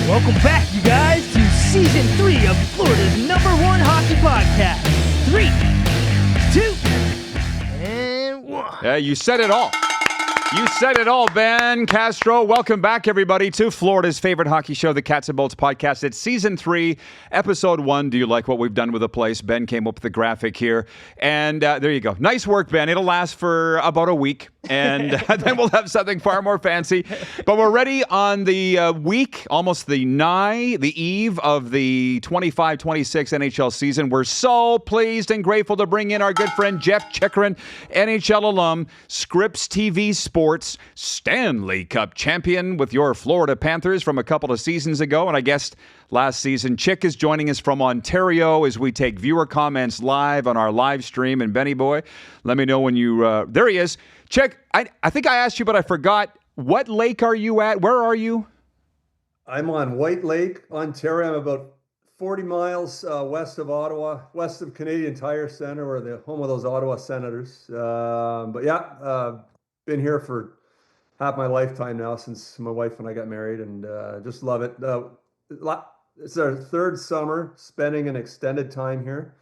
Welcome back, you guys, to Season 3 of Florida's #1 hockey podcast. 3, 2, and 1. Yeah, you said it all. You said it all, Ben Castro. Welcome back, everybody, to Florida's favorite hockey show, the Cats and Bolts podcast. It's Season 3, Episode 1. Do you like what we've done with the place? Ben came up with the graphic here. And there you go. Nice work, Ben. It'll last for about a week. And then we'll have something far more fancy. But we're ready on the week, almost the eve of the 25-26 NHL season. We're so pleased and grateful to bring in our good friend Jeff Chychrun, NHL alum, Scripps TV Sports, Stanley Cup champion with your Florida Panthers from a couple of seasons ago. And I guess last season, Chick is joining us from Ontario as we take viewer comments live on our live stream. And Benny boy, let me know when you, there he is. Chick, I think I asked you, but I forgot. What lake are you at? Where are you? I'm on White Lake, Ontario. I'm about 40 miles west of Ottawa, west of Canadian Tire Center, or the home of those Ottawa Senators. Been here for half my lifetime now since my wife and I got married, and just love it. It's our third summer spending an extended time here.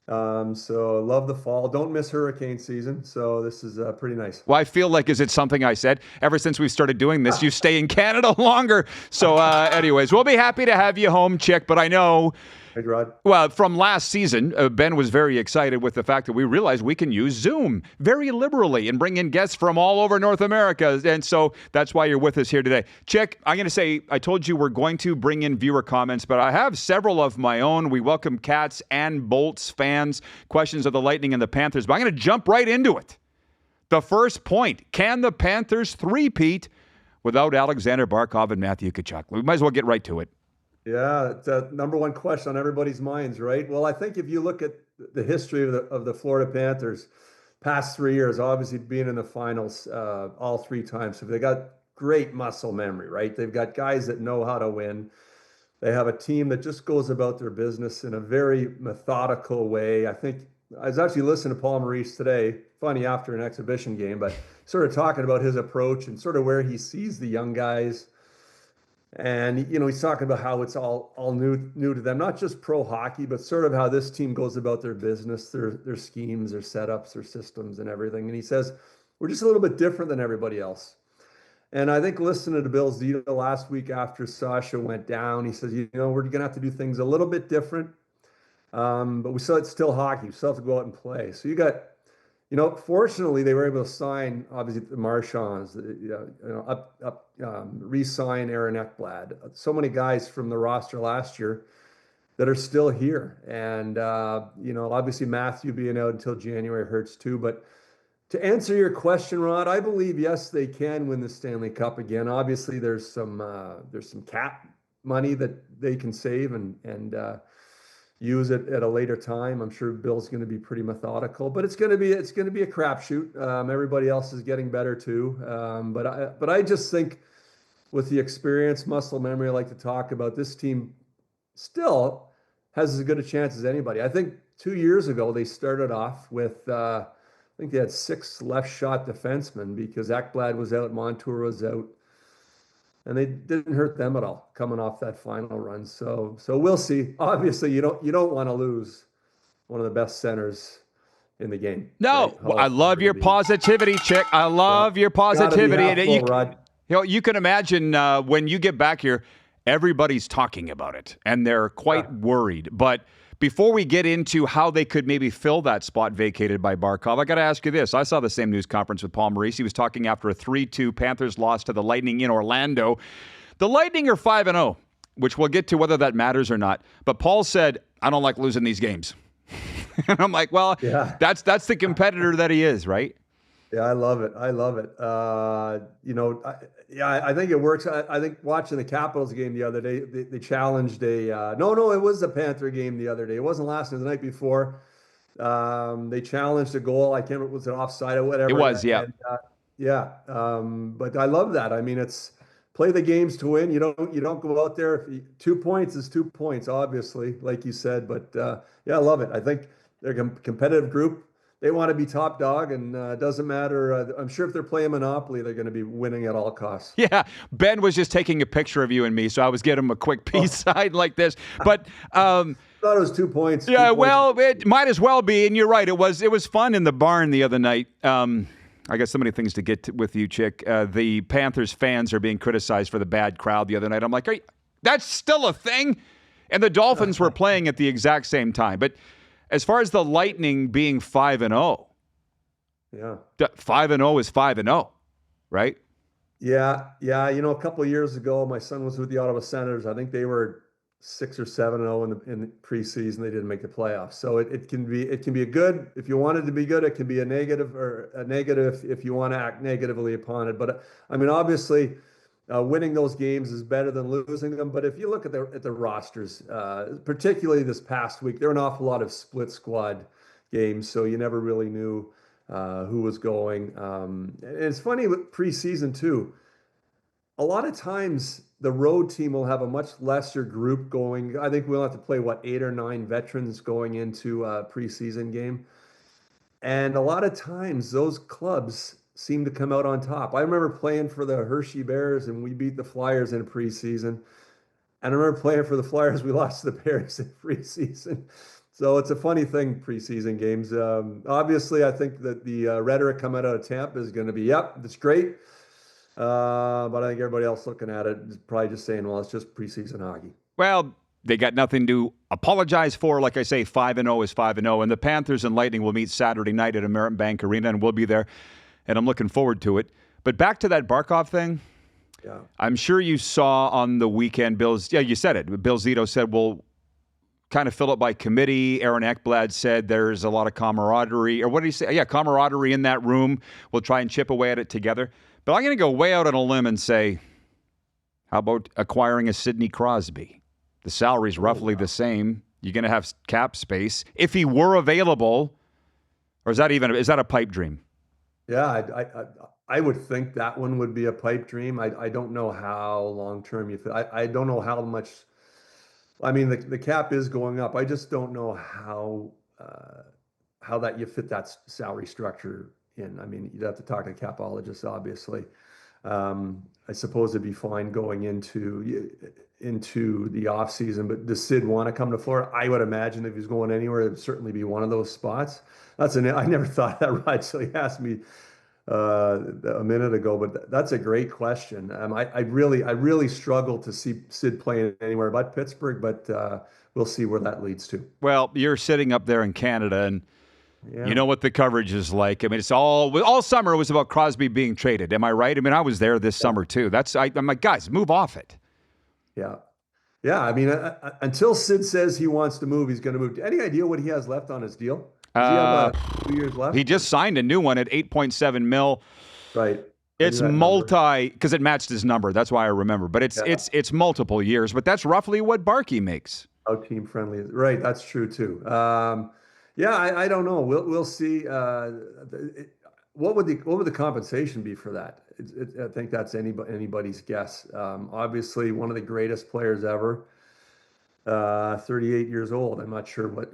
So love the fall. Don't miss hurricane season. So this is pretty nice. Well, I feel like, is it something I said? Ever since we started doing this, you stay in Canada longer. So anyways, we'll be happy to have you home, Chick. But I know, hey, Rod. Well, from last season, Ben was very excited with the fact that we realized we can use Zoom very liberally and bring in guests from all over North America. And so that's why you're with us here today. Chick, I'm going to say, I told you we're going to bring in viewer comments, but I have several of my own. We welcome Cats and Bolts fans, questions of the Lightning and the Panthers, but I'm going to jump right into it. The first point, can the Panthers three-peat without Alexander Barkov and Matthew Tkachuk? We might as well get right to it. Yeah, it's a number one question on everybody's minds, right? Well, I think if you look at the history of the Florida Panthers, past 3 years, obviously being in the finals all 3 times, so they got great muscle memory, right? They've got guys that know how to win. They have a team that just goes about their business in a very methodical way. I think I was actually listening to Paul Maurice today, funny after an exhibition game, but sort of talking about his approach and sort of where he sees the young guys. And, you know, he's talking about how it's all new to them, not just pro hockey, but sort of how this team goes about their business, their schemes, their setups, their systems and everything. And he says, we're just a little bit different than everybody else. And I think listening to Bill Zito last week after Sasha went down, he says, you know, we're going to have to do things a little bit different. But it's still hockey. We still have to go out and play. So you got, you know, fortunately, they were able to sign, obviously, the Marchands, re-sign Aaron Ekblad. So many guys from the roster last year that are still here. And, you know, obviously Matthew being out until January hurts too. But to answer your question, Rod, I believe, yes, they can win the Stanley Cup again. Obviously, there's some cap money that they can save and use it at a later time. I'm sure Bill's going to be pretty methodical, but it's going to be a crapshoot. Everybody else is getting better too. But I just think with the experience, muscle memory, I like to talk about, this team still has as good a chance as anybody. I think 2 years ago they started off with I think they had 6 left shot defensemen because Ekblad was out, Montour was out. And they didn't hurt them at all coming off that final run. So we'll see. Obviously, you don't want to lose one of the best centers in the game. No, right? I love your positivity, Chick. I love your positivity. You can imagine when you get back here, everybody's talking about it, and they're quite worried. But before we get into how they could maybe fill that spot vacated by Barkov, I got to ask you this. I saw the same news conference with Paul Maurice. He was talking after a 3-2 Panthers loss to the Lightning in Orlando. The Lightning are 5-0, which we'll get to whether that matters or not. But Paul said, I don't like losing these games. And I'm like, well, yeah, that's the competitor that he is, right? Yeah, I love it. I think it works. I think watching the Capitals game the other day, they challenged it was the Panther game the other day. It wasn't last night, the night before. They challenged a goal. I can't remember, was it offside or whatever? It was, yeah. But I love that. I mean, it's play the games to win. You don't go out there. 2 points is 2 points, obviously, like you said. But I love it. I think they're a competitive group. they want to be top dog, and it doesn't matter. I'm sure if they're playing Monopoly, they're going to be winning at all costs. Yeah, Ben was just taking a picture of you and me, so I was getting him a quick peace sign like this. But I thought it was 2 points. yeah, 2 points. well, it might as well be. And you're right, it was fun in the barn the other night. I got so many things to get to with you, Chick. The Panthers fans are being criticized for the bad crowd the other night. I'm like, that's still a thing? And the Dolphins were playing at the exact same time. But as far as the Lightning being 5-0, yeah, 5-0 is 5-0, right? Yeah. A couple of years ago, my son was with the Ottawa Senators. I think they were 6 or 7-0 in the preseason. They didn't make the playoffs. So it can be a good, if you want it to be good, it can be a negative, or a negative if you want to act negatively upon it. But I mean, obviously, winning those games is better than losing them. But if you look at the rosters, particularly this past week, there were an awful lot of split squad games, so you never really knew who was going. And it's funny with preseason too. A lot of times the road team will have a much lesser group going. I think we'll have to play 8 or 9 veterans going into a preseason game. And a lot of times those clubs seem to come out on top. I remember playing for the Hershey Bears and we beat the Flyers in preseason. And I remember playing for the Flyers, we lost to the Bears in preseason. So it's a funny thing, preseason games. Obviously, I think that the rhetoric coming out of Tampa is going to be, yep, that's great. But I think everybody else looking at it is probably just saying, well, it's just preseason hockey. Well, they got nothing to apologize for. Like I say, 5-0 is 5-0. And the Panthers and Lightning will meet Saturday night at American Bank Arena, and we'll be there. And I'm looking forward to it. But back to that Barkov thing. Yeah. I'm sure you saw on the weekend, Bill's, yeah, you said it. Bill Zito said, we'll kind of fill it by committee. Aaron Ekblad said there's a lot of camaraderie. Or what did he say? Yeah, camaraderie in that room. We'll try and chip away at it together. But I'm going to go way out on a limb and say, how about acquiring a Sidney Crosby? The salary's roughly the same. You're going to have cap space. If he were available, or is that a pipe dream? Yeah, I would think that one would be a pipe dream. I don't know how long-term you fit. I don't know how much. I mean, the cap is going up. I just don't know how that you fit that salary structure in. I mean, you'd have to talk to capologists, obviously. I suppose it'd be fine going into the off season, but does Sid want to come to Florida? I would imagine if he's going anywhere, it'd certainly be one of those spots. I never thought that Rod, so he asked me a minute ago, but that's a great question. I really struggle to see Sid playing anywhere but Pittsburgh, but we'll see where that leads to. Well, you're sitting up there in Canada, and you know what the coverage is like. I mean, it's all summer. It was about Crosby being traded. Am I right? I mean, I was there this summer too. I'm like, guys, move off it. Yeah. I mean, until Sid says he wants to move, he's going to move. Any idea what he has left on his deal? Does he have 2 years left? He just signed a new one at $8.7 million. Right. It's because it matched his number. That's why I remember. But it's multiple years. But that's roughly what Barkey makes. How team friendly is right? That's true too. I don't know. We'll see. What would the compensation be for that? I think that's anybody's guess. Obviously, one of the greatest players ever. 38 years old. I'm not sure what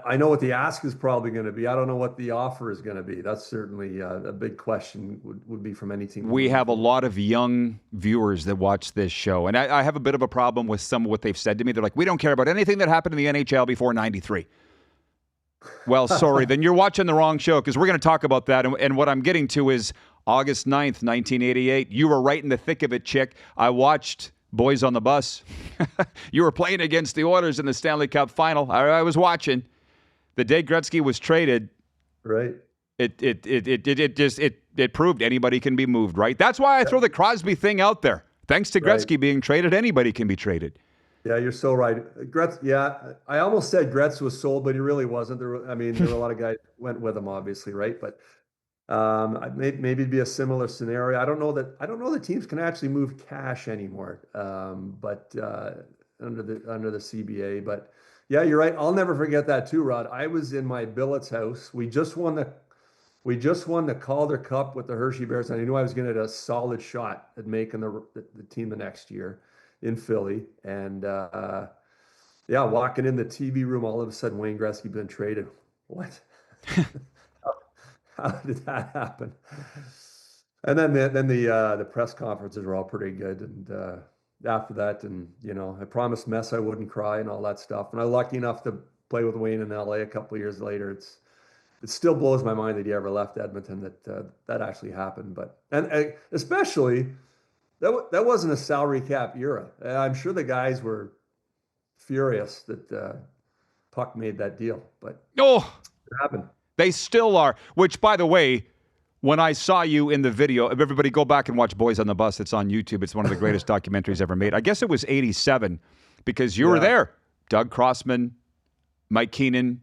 I know what the ask is probably going to be. I don't know what the offer is going to be. That's certainly a big question would be from any team. We have a lot of young viewers that watch this show, and I have a bit of a problem with some of what they've said to me. They're like, we don't care about anything that happened in the NHL before 93. Well, sorry, then you're watching the wrong show, because we're going to talk about that. And what I'm getting to is August 9th, 1988. You were right in the thick of it, Chick. I watched Boys on the Bus. You were playing against the Oilers in the Stanley Cup final. I was watching. The day Gretzky was traded, right? It proved anybody can be moved, right? That's why I throw the Crosby thing out there. Thanks to Gretzky being traded, anybody can be traded. Yeah, you're so right. I almost said Gretz was sold, but he really wasn't. There were a lot of guys went with him, obviously, right? But maybe it'd be a similar scenario. I don't know that teams can actually move cash anymore, but under the CBA. But yeah, you're right. I'll never forget that too, Rod. I was in my billet's house. We just won the Calder Cup with the Hershey Bears, and I knew I was going to get a solid shot at making the team the next year in Philly. And walking in the TV room, all of a sudden Wayne Gretzky been traded. What? how did that happen? And then the press conferences were all pretty good. And after that, and I promised Mess I wouldn't cry and all that stuff. And I was lucky enough to play with Wayne in LA a couple of years later. It still blows my mind that he ever left Edmonton, that actually happened. But and especially that wasn't a salary cap era. I'm sure the guys were furious that Puck made that deal, but Oh, it happened. they still are. Which, by the way, when I saw you in the video, everybody go back and watch Boys on the Bus. It's on YouTube. It's one of the greatest documentaries ever made. I guess it was 87 because you were there. Doug Crossman, Mike Keenan,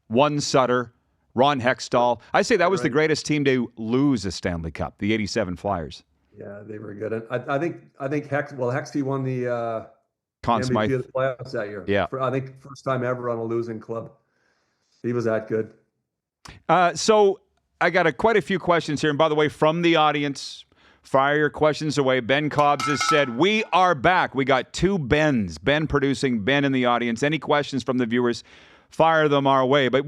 One Sutter, Ron Hextall. I say that was the greatest team to lose a Stanley Cup, the 87 Flyers. Yeah, they were good. And I think Hexty won the Conn MVP Smythe. of the playoffs that year. Yeah. I think first time ever on a losing club. He was that good. So I got quite a few questions here. And by the way, from the audience, fire your questions away. Ben Cobbs has said, we are back. We got two Bens. Ben producing, Ben in the audience. Any questions from the viewers, fire them our way. But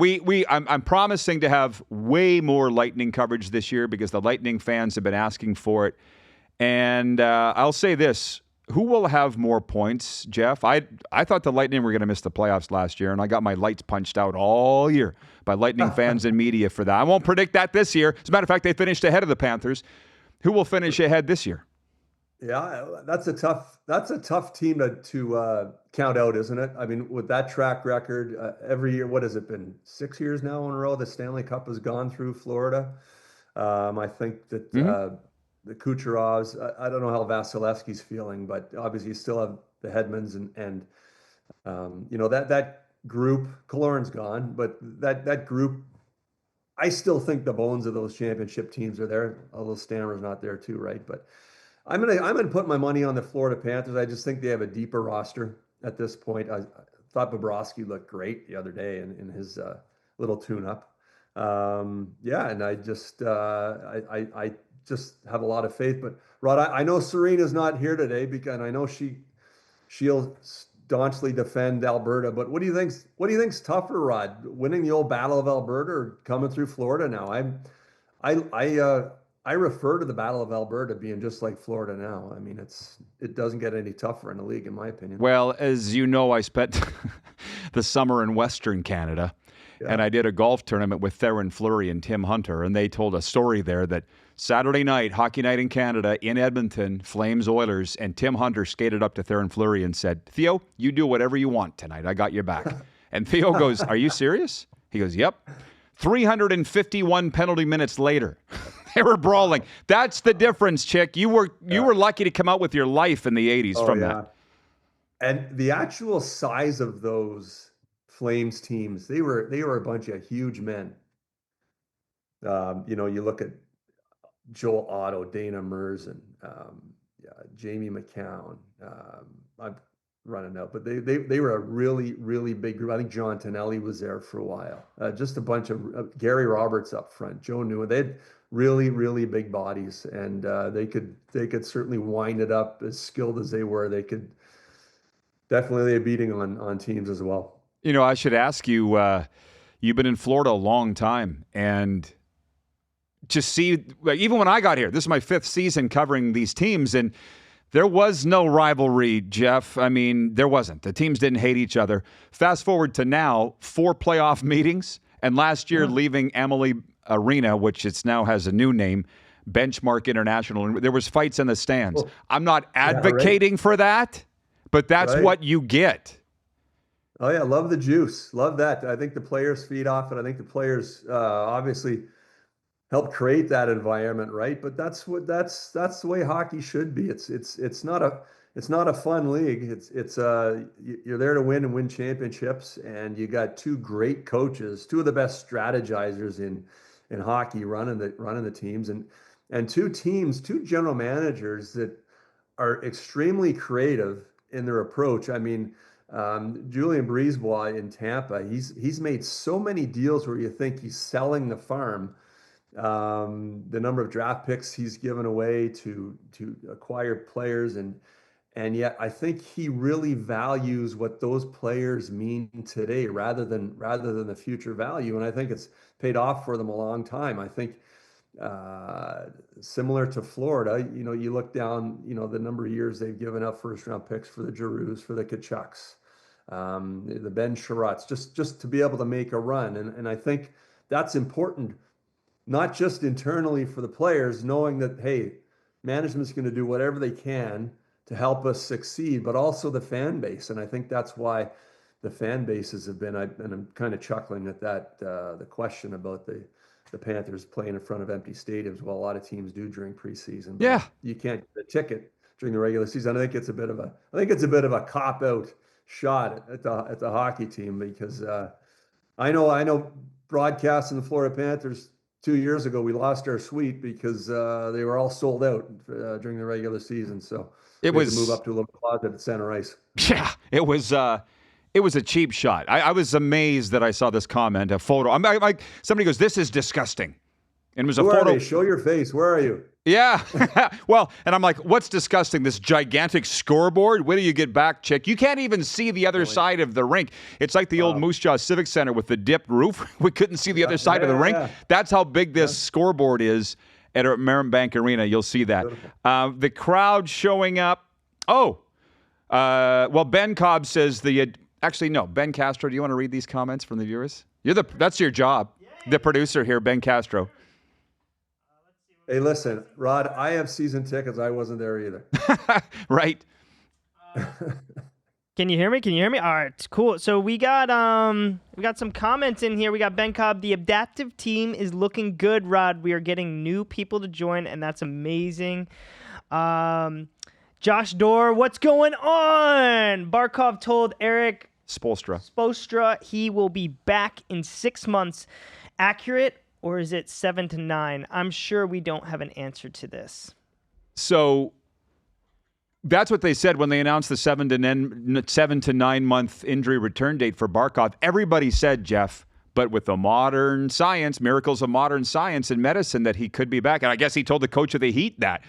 I'm promising to have way more Lightning coverage this year because the Lightning fans have been asking for it. And I'll say this. Who will have more points, Jeff? I thought the Lightning were going to miss the playoffs last year, and I got my lights punched out all year by Lightning fans and media for that. I won't predict that this year. As a matter of fact, they finished ahead of the Panthers. Who will finish ahead this year? Yeah, that's a tough team to count out, isn't it? I mean, with that track record, every year, what has it been? 6 years now in a row, the Stanley Cup has gone through Florida. I think that the Kucherovs, I don't know how Vasilevsky's feeling, but obviously you still have the Hedmans and that group. Killorn's gone, but that group, I still think the bones of those championship teams are there. Although Stammer's not there too, right? But I'm gonna put my money on the Florida Panthers. I just think they have a deeper roster at this point. I thought Bobrovsky looked great the other day in his little tune-up. And I just have a lot of faith. But Rod, I know Serena's not here today and I know she'll staunchly defend Alberta. But what do you think's tougher, Rod? Winning the old Battle of Alberta or coming through Florida now? I refer to the Battle of Alberta being just like Florida now. I mean, it doesn't get any tougher in the league, in my opinion. Well, as you know, I spent the summer in Western Canada. Yeah. And I did a golf tournament with Theron Fleury and Tim Hunter, and they told a story there that Saturday night, hockey night in Canada, in Edmonton, Flames Oilers, and Tim Hunter skated up to Theron Fleury and said, Theo, you do whatever you want tonight. I got your back. And Theo goes, are you serious? He goes, yep. 351 penalty minutes later, they were brawling. That's the difference, Chick. You were lucky to come out with your life in the 80s from that. And the actual size of those Flames teams, they were a bunch of huge men. You look at Joel Otto, Dana Merzen, Jamie McCown. I'm running out, but they were a really, really big group. I think John Tonelli was there for a while. Just a bunch of Gary Roberts up front, Joe Newman. They had really, really big bodies, and they could certainly wind it up. As skilled as they were, they could definitely lay a beating on teams as well. I should ask you, you've been in Florida a long time, and just see, even when I got here, this is my 5th season covering these teams, and there was no rivalry, Jeff. I mean, there wasn't. The teams didn't hate each other. Fast forward to now, 4 playoff meetings, and last year leaving Amalie Arena, which it's now has a new name, Benchmark International. There was fights in the stands. I'm not advocating for that, but that's what you get. Oh yeah, love the juice. Love that. I think the players feed off it. I think the players obviously help create that environment, right? But that's the way hockey should be. It's not a fun league. You're there to win and win championships, and you got 2 great coaches, 2 of the best strategizers in hockey running the teams, and 2 general managers that are extremely creative in their approach. I mean, Julien Brisebois in Tampa, he's made so many deals where you think he's selling the farm. The number of draft picks he's given away to acquire players, and And yet I think he really values what those players mean today rather than the future value. And I think it's paid off for them a long time. I think similar to Florida, you look down, the number of years they've given up first round picks for the Giroux, for the Tkachuks, the Ben Sherratts, just to be able to make a run. And I think that's important, not just internally for the players, knowing that, hey, management's going to do whatever they can to help us succeed, but also the fan base. And I think that's why the fan bases have been, and I'm kind of chuckling at that, the question about the Panthers playing in front of empty stadiums. Well, a lot of teams do during preseason. Yeah. You can't get a ticket during the regular season. I think it's a bit of a cop-out shot at the hockey team, because I know broadcasting the Florida Panthers 2 years ago, we lost our suite because they were all sold out during the regular season. So we had to move up to a little closet at center ice. Yeah, it was a cheap shot. I was amazed that I saw this comment, a photo. I'm like, somebody goes, "This is disgusting," and it was a Who photo. Are they? Show your face. Where are you? Yeah. Well, and I'm like, what's disgusting? This gigantic scoreboard? Wait till you get back, chick. You can't even see the other side of the rink. It's like the old Moose Jaw Civic Center with the dipped roof. We couldn't see the other side of the rink. Yeah. That's how big this scoreboard is at Marin Arena. You'll see that. The crowd showing up. Oh, well, Ben Cobb says actually, no, Ben Castro, do you want to read these comments from the viewers? That's your job. Yay. The producer here, Ben Castro. Hey, listen, Rod, I have season tickets. I wasn't there either. Right. Can you hear me? All right, cool. So we got some comments in here. We got Ben Cobb. The adaptive team is looking good, Rod. We are getting new people to join, and that's amazing. Josh Dorr, what's going on? Barkov told Eric Spoelstra he will be back in 6 months. Accurate, or is it 7 to 9? I'm sure we don't have an answer to this. So that's what they said when they announced the 7 to 9 month injury return date for Barkov. Everybody said, Jeff, but with the modern science, miracles of modern science and medicine, that he could be back. And I guess he told the coach of the Heat that.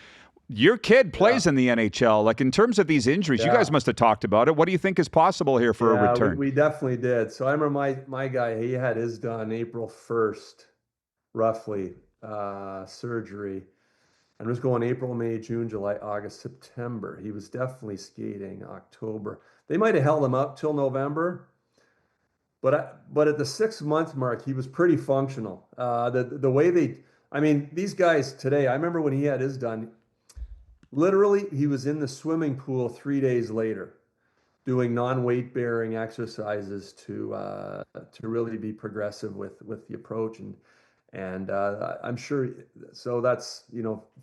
Your kid plays in the NHL. Like, in terms of these injuries, you guys must have talked about it. What do you think is possible here for a return? We definitely did. So I remember my guy, he had his done April 1st, roughly, surgery. And it was going April, May, June, July, August, September. He was definitely skating October. They might have held him up till November. But at the 6 month mark, he was pretty functional. The way these guys today, I remember when he had his done, literally, he was in the swimming pool 3 days later doing non-weight bearing exercises to really be progressive with the approach. And I'm sure, so that's,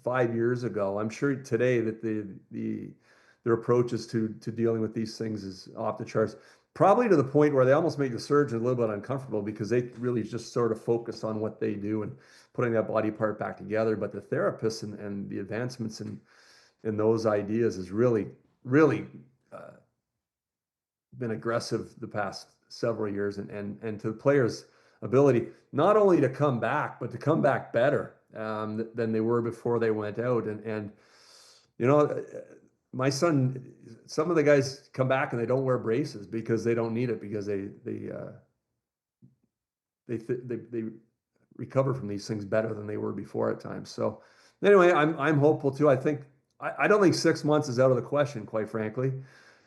5 years ago. I'm sure today that their approaches to dealing with these things is off the charts. Probably to the point where they almost make the surgeon a little bit uncomfortable, because they really just sort of focus on what they do and putting that body part back together. But the therapists and the advancements in those ideas has really, really been aggressive the past several years, and to the players' ability not only to come back, but to come back better than they were before they went out. And my son, some of the guys come back and they don't wear braces because they don't need it, because they recover from these things better than they were before at times. So anyway, I'm hopeful too. I don't think 6 months is out of the question, quite frankly.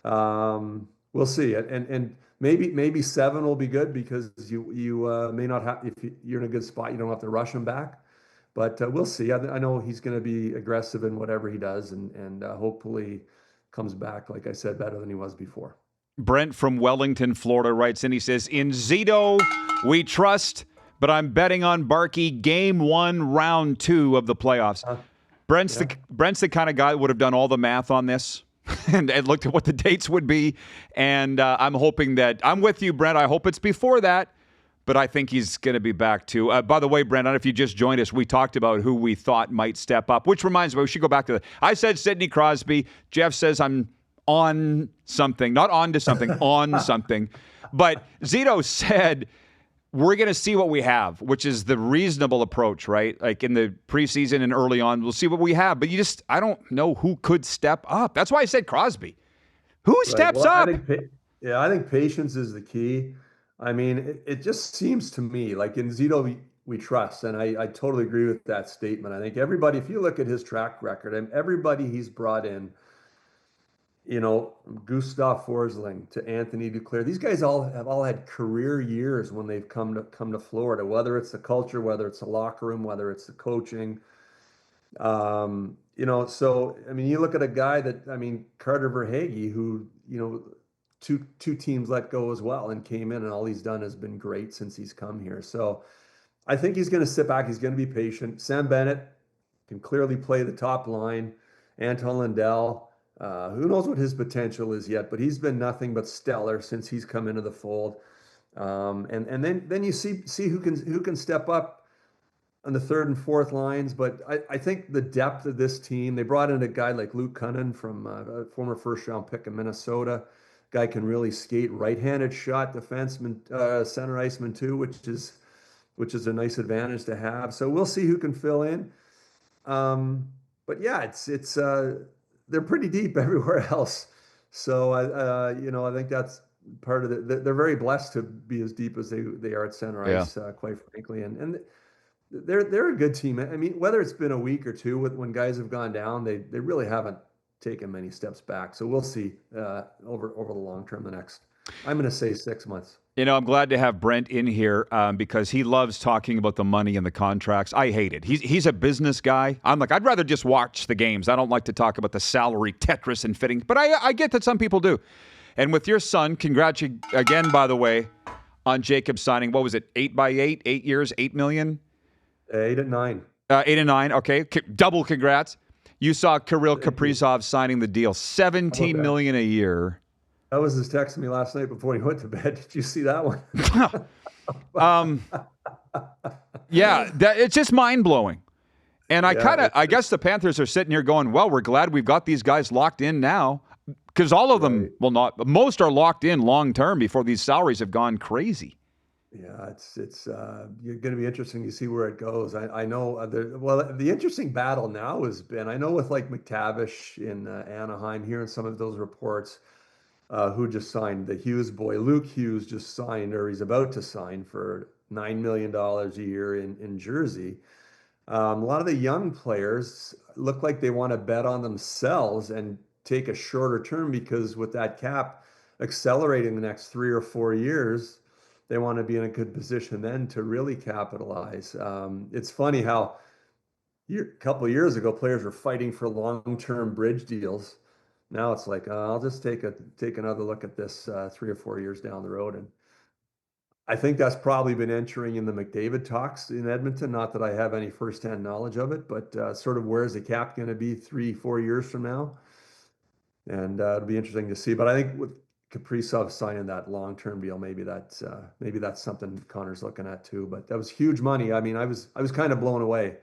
We'll see. And maybe 7 will be good, because you may not have, if you're in a good spot, you don't have to rush him back. But we'll see. I know he's going to be aggressive in whatever he does, and hopefully comes back, like I said, better than he was before. Brent from Wellington, Florida writes in, he says, in Zito, we trust, but I'm betting on Barkey game 1, round 2 of the playoffs. Brent's the kind of guy that would have done all the math on this and looked at what the dates would be. And I'm hoping that, I'm with you, Brent. I hope it's before that, but I think he's going to be back too. By the way, Brent, I don't know if you just joined us, we talked about who we thought might step up, which reminds me, we should go back to that. I said Sidney Crosby. Jeff says I'm on something, not on to something, on something. But Zito said, we're going to see what we have, which is the reasonable approach, right? Like in the preseason and early on, we'll see what we have. But I don't know who could step up. That's why I said Crosby. Who steps Well, up? I think patience is the key. I mean, it just seems to me like in Zito we trust, and I totally agree with that statement. I think everybody, if you look at his track record and everybody he's brought in, Gustav Forsling to Anthony Duclair, these guys all had career years when they've come to Florida, whether it's the culture, whether it's the locker room, whether it's the coaching. So I mean, you look at a guy that I mean, Carter Verhaeghe, who two teams let go as well and came in, and all he's done has been great since he's come here. So I think he's going to sit back. He's going to be patient. Sam Bennett can clearly play the top line. Anton Lundell, who knows what his potential is yet, but he's been nothing but stellar since he's come into the fold. And then you see who can step up on the third and fourth lines. But I think the depth of this team, they brought in a guy like Luke Cunnin from a former first-round pick in Minnesota. Guy can really skate, right-handed shot defenseman, center iceman too, which is a nice advantage to have. So we'll see who can fill in. But yeah, it's they're pretty deep everywhere else. So I think that's part of it. They're very blessed to be as deep as they are at center ice, quite frankly. And they're a good team. I mean, whether it's been a week or two when guys have gone down, they really haven't taken many steps back. So we'll see over the long term. I'm going to say 6 months. I'm glad to have Brent in here because he loves talking about the money and the contracts. I hate it. He's a business guy. I'm like, I'd rather just watch the games. I don't like to talk about the salary Tetris and fitting, but I get that some people do. And with your son, congrats again, by the way, on Jacob signing. What was it? 8x8, 8 years, $8 million? 8 and 9. 8 and 9. Okay. Double congrats. You saw Kirill Kaprizov signing the deal, $17 million a year. That was his text to me last night before he went to bed. Did you see that one? Yeah, it's just mind blowing. And I guess the Panthers are sitting here going, well, we're glad we've got these guys locked in now, because all of them, most are locked in long term before these salaries have gone crazy. Yeah, it's going to be interesting to see where it goes. I know the interesting battle now has been, I know with like McTavish in Anaheim, hearing some of those reports. Who just signed, the Hughes boy, Luke Hughes just signed, or he's about to sign for $9 million a year in Jersey. A lot of the young players look like they want to bet on themselves and take a shorter term, because with that cap accelerating the next 3 or 4 years, they want to be in a good position then to really capitalize. It's funny how a couple of years ago, players were fighting for long-term bridge deals. Now it's like, I'll just take another look at this 3 or 4 years down the road. And I think that's probably been entering in the McDavid talks in Edmonton. Not that I have any firsthand knowledge of it, but sort of where's the cap going to be 3-4 years from now? And it'll be interesting to see. But I think with Kaprizov signing that long-term deal, maybe that's something Connor's looking at too. But that was huge money. I mean, I was kind of blown away.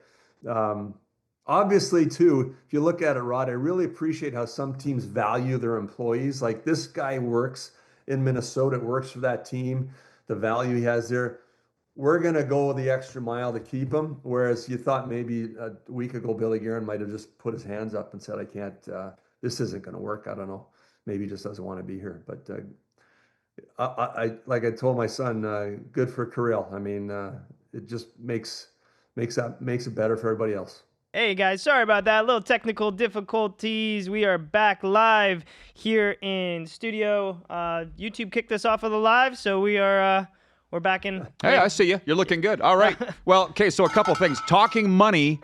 Obviously, too, if you look at it, Rod, I really appreciate how some teams value their employees. Like this guy works in Minnesota, works for that team, the value he has there. We're going to go the extra mile to keep him. Whereas you thought maybe a week ago, Billy Guerin might have just put his hands up and said, I can't, this isn't going to work. I don't know. Maybe he just doesn't want to be here. But like I told my son, good for Kirill. I mean, it just makes it better for everybody else. Hey guys, sorry about that. Little technical difficulties. We are back live here in studio. YouTube kicked us off of the live, so we're back in. Hey, I see you. You're looking good. All right. Well, okay, so a couple things. Talking money,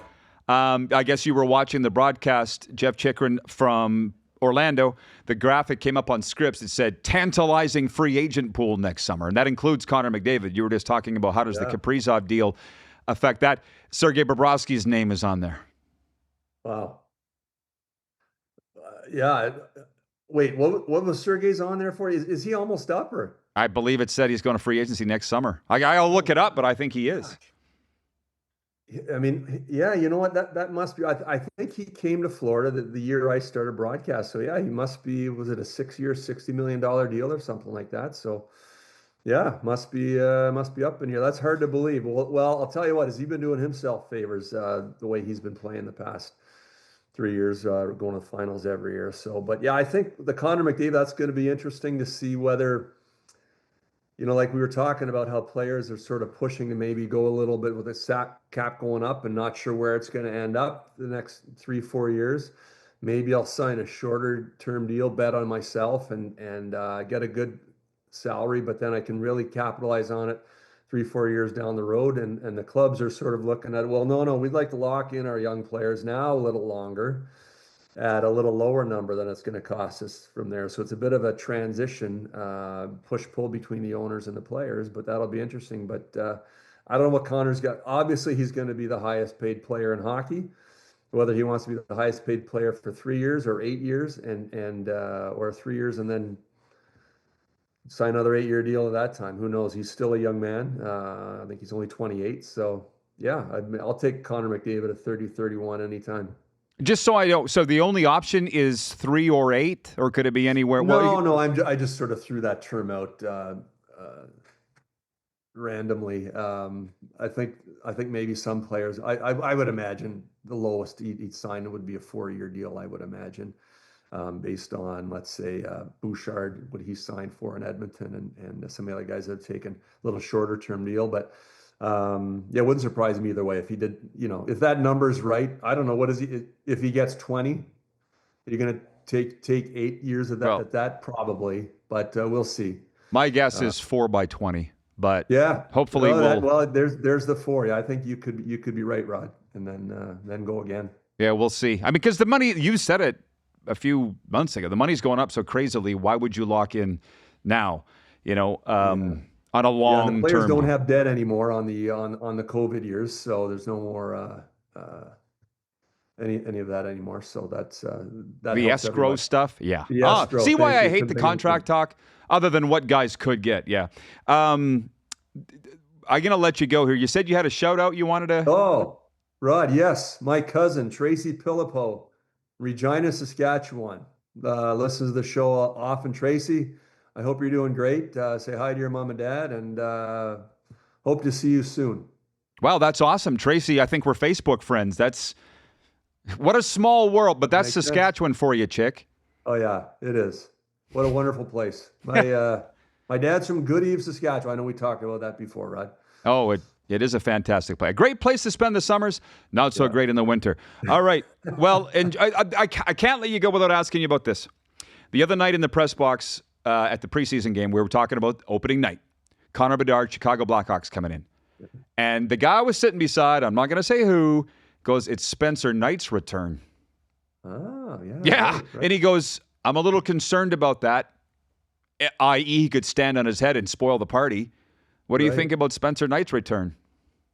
I guess you were watching the broadcast, Jeff Chychrun from Orlando. The graphic came up on Scripps. It said tantalizing free agent pool next summer, and that includes Connor McDavid. You were just talking about how does the Kaprizov deal affect that. Sergei Bobrovsky's name is on there. Wow. Wait, what was Sergei's on there for? Is he almost up, or? I believe it said he's going to free agency next summer. I'll look it up, but I think he is. I mean, yeah, you know what? That must be. I think he came to Florida the year I started broadcast. So yeah, he must be. Was it a 6-year, $60 million deal or something like that? So Yeah, must be up in here. That's hard to believe. Well, I'll tell you what, has he been doing himself favors the way he's been playing the past 3 years, going to the finals every year. So, but yeah, I think the Connor McDavid, that's going to be interesting to see whether, like we were talking about how players are sort of pushing to maybe go a little bit with the sack cap going up and not sure where it's going to end up the next 3, 4 years. Maybe I'll sign a shorter term deal, bet on myself, and get a good salary, but then I can really capitalize on it 3, 4 years down the road. And the clubs are sort of looking at, well, no, we'd like to lock in our young players now a little longer at a little lower number than it's going to cost us from there. So it's a bit of a transition, push-pull between the owners and the players, but that'll be interesting. But I don't know what Connor's got. Obviously, he's going to be the highest paid player in hockey. Whether he wants to be the highest paid player for 3 years or 8 years, and or 3 years and then sign another 8 year deal at that time, who knows? He's still a young man. I think he's only 28. So yeah, I'll take Connor McDavid at 30, 31 anytime. Just so I know, so the only option is 3 or 8, or could it be anywhere? No, I just sort of threw that term out randomly. I think maybe some players. I would imagine the lowest he'd sign would be a 4 year deal. I would imagine, based on, let's say, Bouchard, what he signed for in Edmonton, and some of the other guys that have taken a little shorter term deal, but. Yeah, it wouldn't surprise me either way if he did, if that number's right. I don't know, what is he, if he gets 20, are you going to take 8 years of that at that? Probably, but we'll see. My guess is 4 by 20, but yeah, hopefully there's the 4. Yeah, I think you could be right, Rod, and then go again. Yeah, we'll see. I mean, because the money, you said it a few months ago, the money's going up so crazily. Why would you lock in now? On a long the players term. don't have debt anymore on the COVID years, so there's no more any of that anymore. So that's that the helps escrow everybody. stuff. Yeah. The escrow. See why Thank I you. hate the contract talk, other than what guys could get. Yeah. I'm gonna let you go here. You said you had a shout out you wanted to. Oh, Rod, yes, my cousin Tracy Pilipo, Regina, Saskatchewan, listens to the show often. Tracy, I hope you're doing great. Say hi to your mom and dad, and hope to see you soon. Wow, that's awesome. Tracy, I think we're Facebook friends. That's what a small world, but that's Saskatchewan for you, chick. Oh yeah, it is. What a wonderful place. My dad's from Good Eve, Saskatchewan. I know we talked about that before, Rod. Oh, it is a fantastic place. A great place to spend the summers, not so great in the winter. All right. Well, and I can't let you go without asking you about this. The other night in the press box, at the preseason game, we were talking about opening night. Connor Bedard, Chicago Blackhawks coming in. And the guy I was sitting beside, I'm not going to say who, goes, it's Spencer Knight's return. Oh, yeah. Yeah. Right. And he goes, I'm a little concerned about that, i.e. he could stand on his head and spoil the party. What do you think about Spencer Knight's return?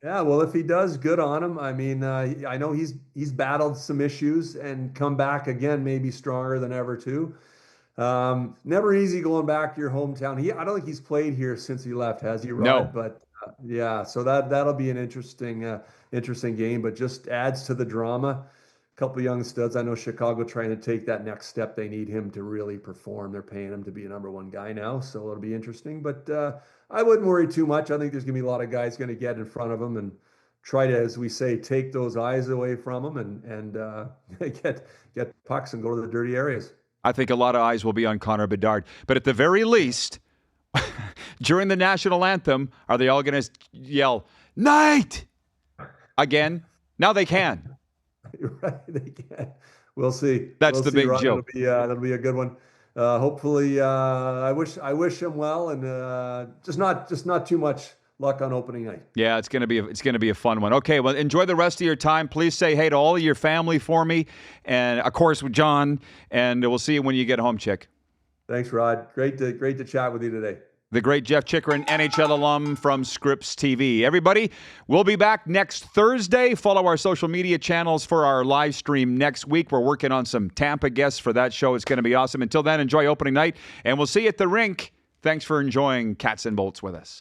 Yeah, well, if he does, good on him. I mean, I know he's battled some issues and come back again, maybe stronger than ever, too. Never easy going back to your hometown. I don't think he's played here since he left, has he, Rod? No. But yeah, so that'll be an interesting game, but just adds to the drama. A couple of young studs. I know Chicago trying to take that next step. They need him to really perform. They're paying him to be a number one guy now, so it'll be interesting. But I wouldn't worry too much. I think there's gonna be a lot of guys going to get in front of him and try to, as we say, take those eyes away from him and get pucks and go to the dirty areas. I think a lot of eyes will be on Connor Bedard. But at the very least, during the national anthem, are they all going to yell, Knight! Again? Now they can. Right, they can. We'll see. That's the big joke. That'll be a good one. Hopefully, I wish him well, and just not too much luck on opening night. Yeah, it's gonna be a fun one. Okay, well, enjoy the rest of your time. Please say hey to all of your family for me, and of course with John. And we'll see you when you get home, Chick. Thanks, Rod. Great to chat with you today. The great Jeff Chychrun, NHL alum from Scripps TV. Everybody, we'll be back next Thursday. Follow our social media channels for our live stream next week. We're working on some Tampa guests for that show. It's going to be awesome. Until then, enjoy opening night, and we'll see you at the rink. Thanks for enjoying Cats and Bolts with us.